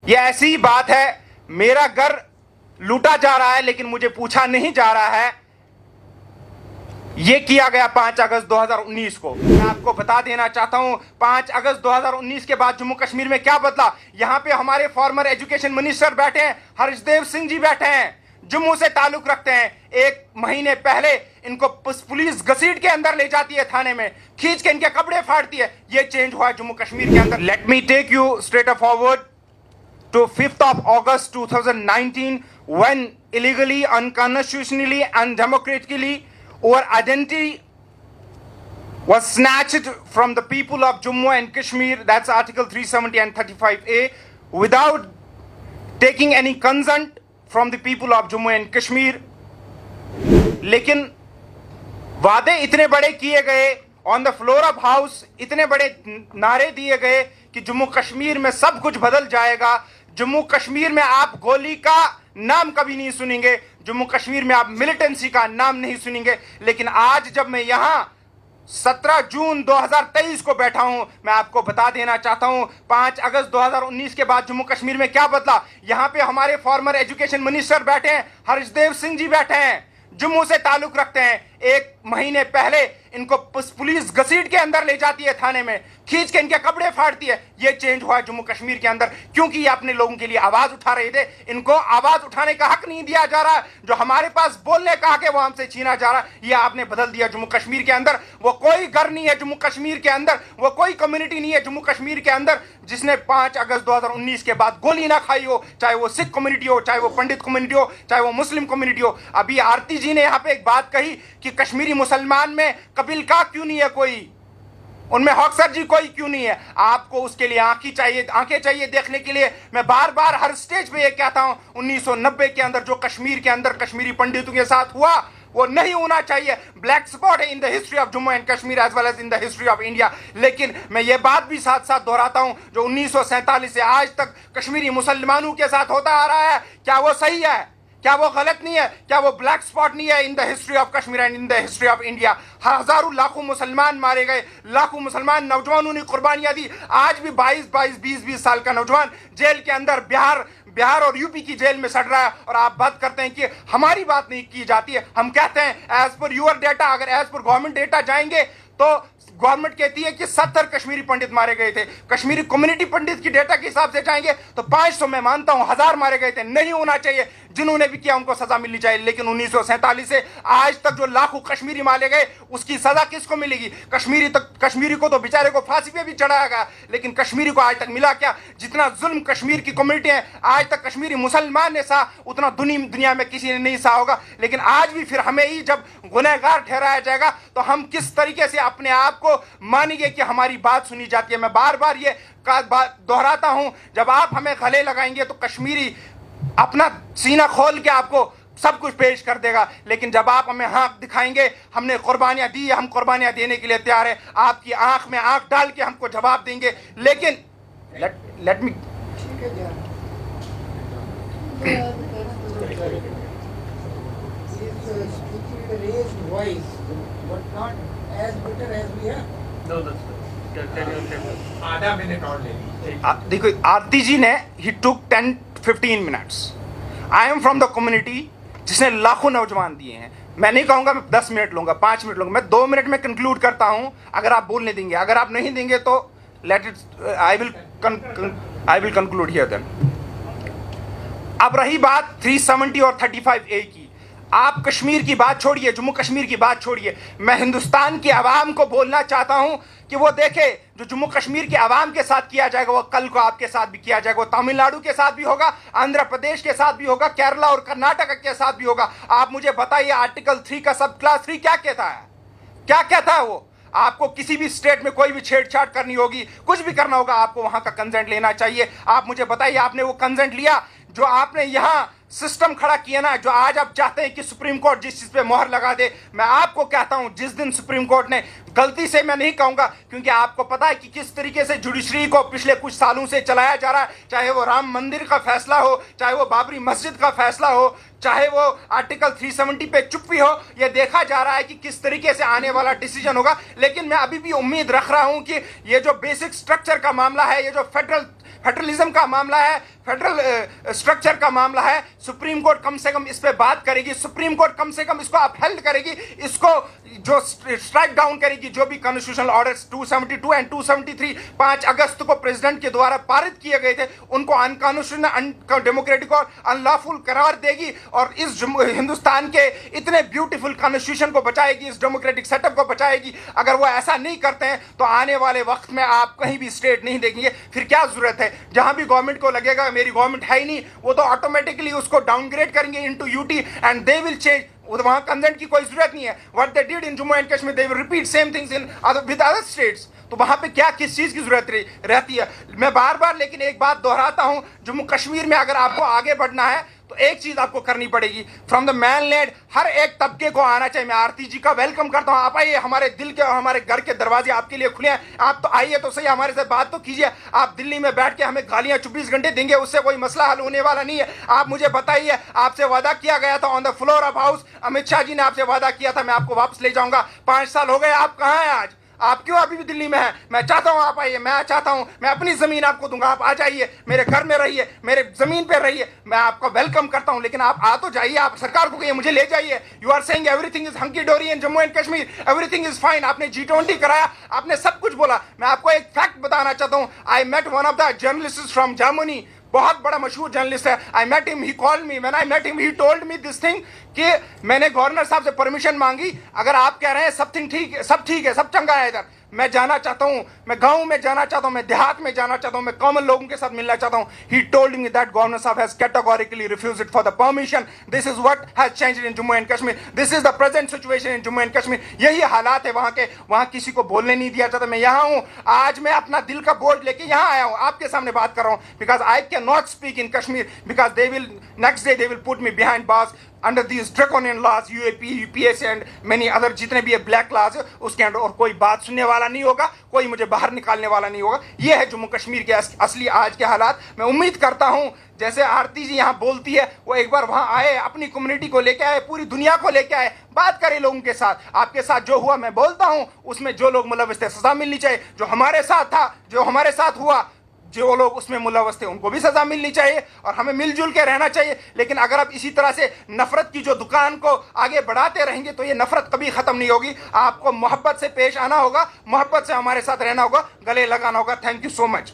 ये ऐसी बात है, मेरा घर लूटा जा रहा है लेकिन मुझे पूछा नहीं जा रहा है। यह किया गया 5 अगस्त 2019 को। मैं आपको बता देना चाहता हूं 5 अगस्त 2019 के बाद जम्मू कश्मीर में क्या बदला। यहां पे हमारे फॉर्मर एजुकेशन मिनिस्टर बैठे हैं, हर्षदेव सिंह जी बैठे हैं, जम्मू से ताल्लुक रखते हैं। 1 महीने पहले इनको पुलिस घसीट के अंदर ले जाती है, थाने में खींच के इनके कपड़े फाड़ती है। यह चेंज हुआ है जम्मू कश्मीर के अंदर। Let me take you straightforward to 5th of August 2019 when illegally, unconstitutionally and democratically our identity was snatched from the people of Jammu and Kashmir. That's Article 370 and 35A without taking any consent from the people of Jammu and Kashmir. लेकिन वादे इतने बड़े किए गए, on the floor of house इतने बड़े नारे दिए गए कि जम्मू कश्मीर में सब कुछ बदल जाएगा। जम्मू कश्मीर में आप गोली का नाम कभी नहीं सुनेंगे, जम्मू कश्मीर में आप मिलिटेंसी का नाम नहीं सुनेंगे। लेकिन आज जब मैं यहां 17 जून 2023 को बैठा हूं, मैं आपको बता देना चाहता हूं 5 अगस्त 2019 के बाद जम्मू कश्मीर में क्या बदला। यहां पे हमारे फॉर्मर एजुकेशन मिनिस्टर बैठे हैं, हर्षदेव सिंह जी बैठे हैं, जम्मू से ताल्लुक रखते हैं। 1 महीने पहले इनको पुलिस घसीट के अंदर ले जाती है, थाने में खींच के इनके कपड़े फाड़ती है। यह चेंज हुआ है जम्मू कश्मीर के अंदर, क्योंकि ये अपने लोगों के लिए आवाज उठा रहे थे। इनको आवाज उठाने का हक नहीं दिया जा रहा। जो हमारे पास बोलने का हक है वो हमसे छीना जा रहा। यह आपने बदल दिया जम्मू कश्मीर के अंदर। वो कोई घर नहीं है जम्मू कश्मीर के अंदर, वो कोई कम्युनिटी नहीं है जम्मू कश्मीर के अंदर जिसने 5 अगस्त 2019 के बाद गोली ना खाई हो, चाहे वो सिख कम्युनिटी हो, चाहे वो पंडित कम्युनिटी हो, चाहे वो मुस्लिम कम्युनिटी हो। अभी आरती जी ने यहाँ पे एक बात कही कि कश्मीरी मुसलमान में कबील का क्यों नहीं है कोई, उनमें हॉक्सर जी कोई क्यों नहीं है। आपको उसके लिए आंखें चाहिए देखने के लिए। मैं बार बार हर स्टेज पे ये कहता हूं 1990 के अंदर जो कश्मीर के अंदर कश्मीरी पंडितों के साथ हुआ वो नहीं होना चाहिए। ब्लैक स्पॉट है in the history of Jammu and Kashmir as well as in the history of India. लेकिन मैं ये बात भी साथ साथ दोहराता हूं जो 1947 से आज तक कश्मीरी मुसलमानों के साथ होता आ रहा है, क्या वो सही है, क्या वो गलत नहीं है, क्या वो ब्लैक स्पॉट नहीं है in the history of Kashmir and in the history of India. हजारों लाखों मुसलमान मारे गए, लाखों मुसलमान नौजवानों ने कुर्बानियां दी। आज भी 20 साल का नौजवान जेल के अंदर बिहार और यूपी की जेल में सड़ रहा है। और आप बात करते हैं कि हमारी बात नहीं की जाती है। हम कहते हैं एज पर यूर डेटा, अगर एज पर गवर्नमेंट डेटा जाएंगे तो गवर्नमेंट कहती है कि 70 कश्मीरी पंडित मारे गए थे। कश्मीरी कम्युनिटी पंडित की डेटा के हिसाब से जाएंगे तो 500, मैं मानता हूं 1000 मारे गए थे। नहीं होना चाहिए, जिन्होंने भी किया उनको सजा मिलनी चाहिए। लेकिन 1947 से आज तक जो लाखों कश्मीरी मारे गए उसकी सजा किसको मिलेगी? कश्मीरी को तो बेचारे को फांसी पे भी चढ़ाया गया, लेकिन कश्मीरी को आज तक मिला क्या? जितना जुल्म कश्मीर की कम्युनिटी है आज तक कश्मीरी मुसलमान ने सहा, उतना दुनिया में किसी ने नहीं सहा होगा। लेकिन आज भी फिर हमें ही जब गुनहगार ठहराया जाएगा तो हम किस तरीके से अपने आप को मानेंगे कि हमारी बात सुनी जाती है। मैं बार बार ये बात दोहराता हूं, जब आप हमें गले लगाएंगे तो कश्मीरी अपना सीना खोल के आपको सब कुछ पेश कर देगा। लेकिन जब आप हमें आंख दिखाएंगे, हमने कुर्बानियां दी है, हम कुर्बानियां देने के लिए तैयार है, आपकी आंख में आंख डाल के हमको जवाब देंगे। लेकिन लेट मी आधा मिनट और ले लीजिए। देखो आरती जी ने ही टुक 10-15 minutes. I am from the community जिसने लाखों नौजवान दिए हैं। मैं नहीं कहूंगा मैं 10 मिनट लूंगा, 5 मिनट लूंगा, मैं 2 मिनट में कंक्लूड करता हूं अगर आप बोलने देंगे। अगर आप नहीं देंगे तो let it, I will conclude here then. अब रही बात 370 और 35A की, आप कश्मीर की बात छोड़िए, जम्मू कश्मीर की बात छोड़िए, मैं हिंदुस्तान की आवाम को बोलना चाहता हूं कि वो देखे जो जम्मू कश्मीर के आवाम के साथ किया जाएगा वो कल को आपके साथ भी किया जाएगा। वो तमिलनाडु के साथ भी होगा, आंध्र प्रदेश के साथ भी होगा, केरला और कर्नाटक के साथ भी होगा। आप मुझे बताइए आर्टिकल 3 का सब क्लास 3 क्या कहता है? क्या कहता है वो? आपको किसी भी स्टेट में कोई भी छेड़छाड़ करनी होगी, कुछ भी करना होगा, आपको वहां का कंसेंट लेना चाहिए। आप मुझे बताइए आपने वो कंसेंट लिया? जो आपने यहां सिस्टम खड़ा किया ना, जो आज आप चाहते हैं कि सुप्रीम कोर्ट जिस चीज पे मोहर लगा दे, मैं आपको कहता हूं जिस दिन सुप्रीम कोर्ट ने गलती से मैं नहीं कहूंगा, क्योंकि आपको पता है कि किस तरीके से जुडिशरी को पिछले कुछ सालों से चलाया जा रहा है, चाहे वो राम मंदिर का फैसला हो, चाहे वो बाबरी मस्जिद का फैसला हो, चाहे वो आर्टिकल 370 पे चुप्पी हो। ये देखा जा रहा है कि किस तरीके से आने वाला डिसीजन होगा। लेकिन मैं अभी भी उम्मीद रख रहा हूं कि ये जो बेसिक स्ट्रक्चर का मामला है, ये जो फेडरलिज्म का मामला है, फेडरल स्ट्रक्चर का मामला है, सुप्रीम कोर्ट कम से कम इस पे बात करेगी, सुप्रीम कोर्ट कम से कम इसको अपहेल्ड करेगी, इसको जो स्ट्राइक डाउन करेगी। जो भी कॉन्स्टिट्यूशनल ऑर्डर्स 272 एंड 273 5 अगस्त को प्रेसिडेंट के द्वारा पारित किए गए थे, उनको अनकॉन्स्टिट्यूशनल, अनडेमोक्रेटिक और अनलॉफुल करार देगी और इस हिंदुस्तान के इतने ब्यूटीफुल कॉन्स्टिट्यूशन को बचाएगी, इस डेमोक्रेटिक सेटअप को बचाएगी। अगर वो ऐसा नहीं करते हैं तो आने वाले वक्त में आप कहीं भी स्टेट नहीं देखेंगे। फिर क्या जरूरत है, जहां भी गवर्नमेंट को लगेगा मेरी गवर्नमेंट है ही नहीं, वो तो ऑटोमेटिकली उसको डाउनग्रेड करेंगे into UT and they will change. वहां कंसेंट की कोई जरूरत नहीं है। What they did in Jammu and Kashmir they will repeat same things in with other states. तो वहां पे क्या किस चीज की जरूरत रहती है। मैं बार बार लेकिन एक बात दोहराता हूं, जम्मू कश्मीर में अगर आपको आगे बढ़ना है तो एक चीज आपको करनी पड़ेगी, फ्रॉम द मैनलैंड हर एक तबके को आना चाहिए। मैं आरती जी का वेलकम करता हूं, आप आइए, हमारे दिल के और हमारे घर के दरवाजे आपके लिए खुले हैं। आप तो आइए तो सही, हमारे साथ बात तो कीजिए। आप दिल्ली में बैठ के हमें गालियां 24 घंटे देंगे, उससे कोई मसला हल होने वाला नहीं है। आप मुझे बताइए, आपसे वादा किया गया था on the floor of house, Amit Shah ji ने आपसे वादा किया था मैं आपको वापस ले जाऊंगा। 5 साल हो गए, आप कहां हैं आज? आप क्यों अभी भी दिल्ली में हैं? मैं चाहता हूं आप आइए, मैं चाहता हूं मैं अपनी जमीन आपको दूंगा, आप आ जाइए, मेरे घर में रहिए, मेरे जमीन पे रहिए, मैं आपका वेलकम करता हूं। लेकिन आप आ तो जाइए, आप सरकार को कहिए मुझे ले जाइए। You are saying everything is hunky dory in Jammu and Kashmir, everything is fine. आपने G20 कराया, आपने सब कुछ बोला। मैं आपको एक फैक्ट बताना चाहता हूं, I met one of the journalist from Germany, बहुत बड़ा मशहूर जर्नलिस्ट है। I met him, he called me, when I met him he told me this thing कि मैंने गवर्नर साहब से परमिशन मांगी, अगर आप कह रहे हैं सब ठीक है, सब चंगा है इधर, मैं जाना चाहता हूं, मैं गांव में जाना चाहता हूं, मैं देहात में जाना चाहता हूं, मैं कॉमन लोगों के साथ मिलना चाहता हूं। He told me that governor साहब has categorically refused it for the permission. This is what has changed in Jammu and Kashmir, this is the present situation in Jammu and Kashmir. यही हालात है वहां के, वहां किसी को बोलने नहीं दिया जाता। मैं यहां हूं आज, मैं अपना दिल का बोझ लेके यहां आया हूं, आपके सामने बात कर रहा हूं, because I can not speak in Kashmir, because they will next day they will put me behind bars under these draconian laws, UAP, UPSC and many other जितने भी ब्लैक लॉज है उसके अंडर, और कोई बात सुनने वाला नहीं होगा, कोई मुझे बाहर निकालने वाला नहीं होगा। ये है जम्मू कश्मीर के असली आज के हालात। मैं उम्मीद करता हूं जैसे आरती जी यहाँ बोलती है, वो एक बार वहां आए, अपनी कम्युनिटी को लेके आए, पूरी दुनिया को लेके आए, बात करें लोगों के साथ। आपके साथ जो हुआ मैं बोलता हूं, उसमें जो लोग मुलविस थे सजा मिलनी चाहिए। जो हमारे साथ था, जो हमारे साथ हुआ, जो लोग उसमें मुलव्वस थे उनको भी सजा मिलनी चाहिए और हमें मिलजुल के रहना चाहिए। लेकिन अगर आप इसी तरह से नफरत की जो दुकान को आगे बढ़ाते रहेंगे तो ये नफरत कभी खत्म नहीं होगी। आपको मोहब्बत से पेश आना होगा, मोहब्बत से हमारे साथ रहना होगा, गले लगाना होगा। Thank you so much.